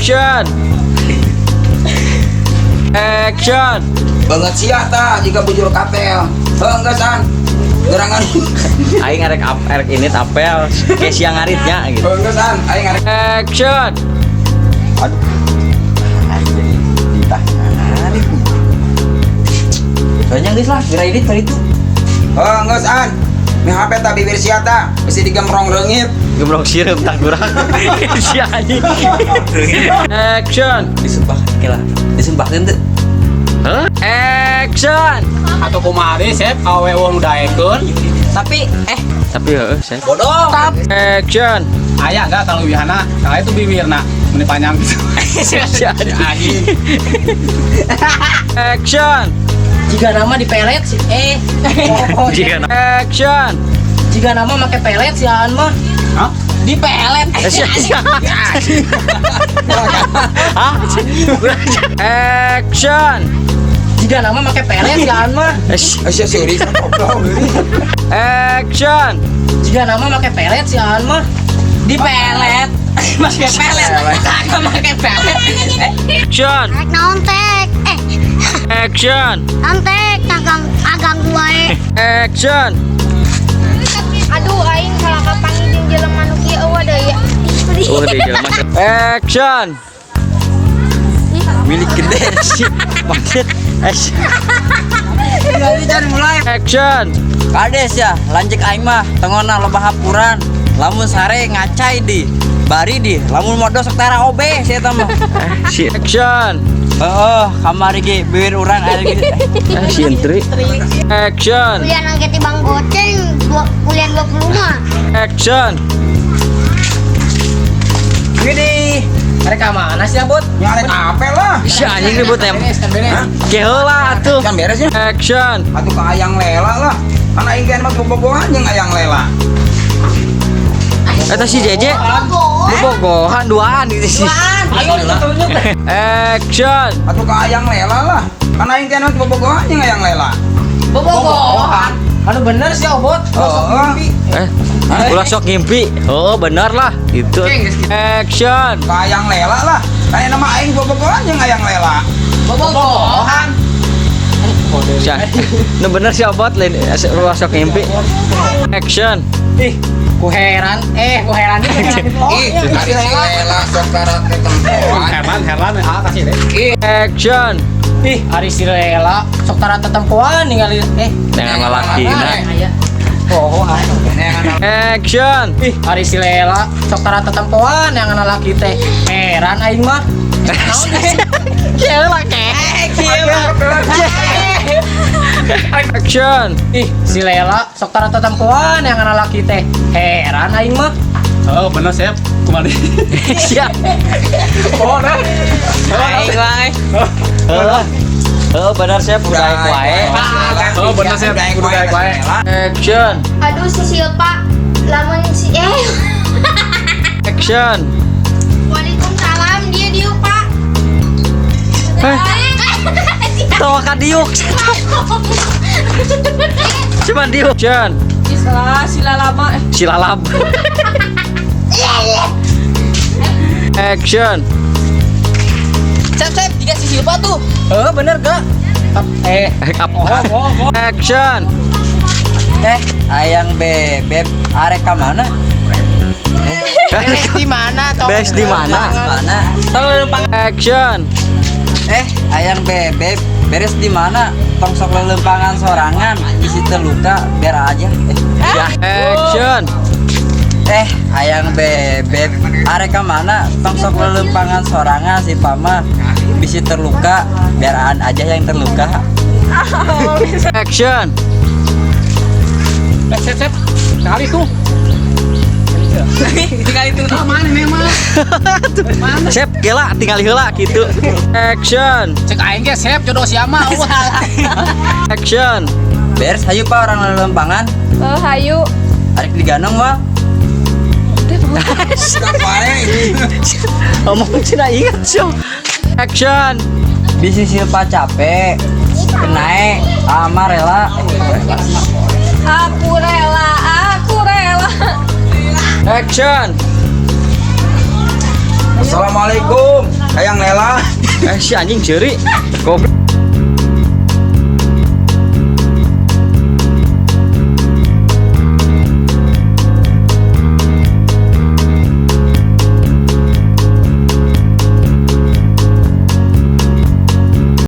Action. Action. Banget sia tah jika bujur kapel. Henggesan. Gerangan. Aing ngarek ini tapel. Kayak siang ngaritnya gitu. Henggesan aing ngarek. Action. Aduh. Jadi ditahan. Banyak guys lah, kira edit kali itu. Henggesan. Mi HP tak bibir sia tah, mesti digemrong reungit. Gemrong sirup tak kurang. Si anjing. Action. Disumpah kela. Disumpahkeun teu? Huh? Action. Atau kumari sep awe wong daekeun Tapi Tapi saya. bodoh. Action. aya enggak kalau wihana nah itu bibirna meni panjang gitu. Si anjing. Action. Jika nama di pelet sih Jika action. jika nama make pelet sih an mah Hah? di pelet Action. jika nama make pelet sih an mah Asia sorry. Action. jika nama make pelet sih an mah di pelet make pelet kagak make pelet Action. Rek naon tek? Action. Antek agang wae. Action. Aduh aing salah kapangi jeung jelema nu kieu eueuh deui ya. Oh, di dalam masuk. Action. Milik gede sih. Maksud. mulai Action. kades ya lanjek aing mah tengona loba hapuran lamun sare ngacai di bari di lamun modal sektara obe saya mah Action. kamari ge beueur urang aya gitu Si Entri. Action. Kuliah nang ti Bang Goceng kuliah 20 mah. Action. gini mereka mana sih abot Nyarek apel lah. Si anjing ribut em. Keheula atuh. Kan beres ya. Action. Atuh ka ayang lela lah. Kan aing kan mah bobogohan jeung ayang lela. Eta si Jeje. Bobogohan duaan gitu sih. ayo tunjuk Action. Atuh ka ayang lela lah. Kan aing kan mah bobogohan jeung ayang lela. bobogohan anu bener sih obot Oh. Ulah sok ngimpi. Oh, benar lah. Itu. Action. Ka ayang lela lah. Kan nama aing bobogohan jeung ayang lela. bobogohan Nu bener si Obot lain ulah sok ngimpi. Action. ih ku heran nih Ih, ari si lela sok karat ke tempoan. Herlan kasih deh. Action. ih ari si Lela sok tara tetempoan ningali Dengan lalakina. oh Action. ih ari si Lela sok tara tetempoan yang ana laki teh heran aing mah Kela ke. Action. ih si Lela sok tara tetempoan yang ana laki teh heran aing mah Oh bener sep kumari. Siap. Oh nah. Aing wae. Oh, benar saya udah aing wae. Oh bener sep kudu daek wae. Action. Aduh si Silpa lamun si Action. Waalaikumsalam dia Pak. Tawa ka diuk. Cuman diuk. Action. sila lama Silalab. Action. Sep tiga si Silva tuh bener gak Apa? Action. ayang bebek arek ka mana di mana Bes di mana? Action. ayang bebek beres di mana tong sok lelempangan sorangan isi terluka biar aja Action. ayang bebek arek ka mana tong sok lelempangan sorangan si pama bisi terluka biar aja yang terluka Action. Sep kali tuh. tinggal itu Mana memang? Sep, gela tinggal heula gitu. Action. Cek aing ge sep jodoh siapa? Action. beres hayu pak orang lelempangan Hayu. arek diganong wal Ngomong cina ingat sih. Action. bisi Silva capek kenaik ama rela Aku rela. Action. Assalamualaikum, Hayang Lela. Si anjing ceri. Goblok.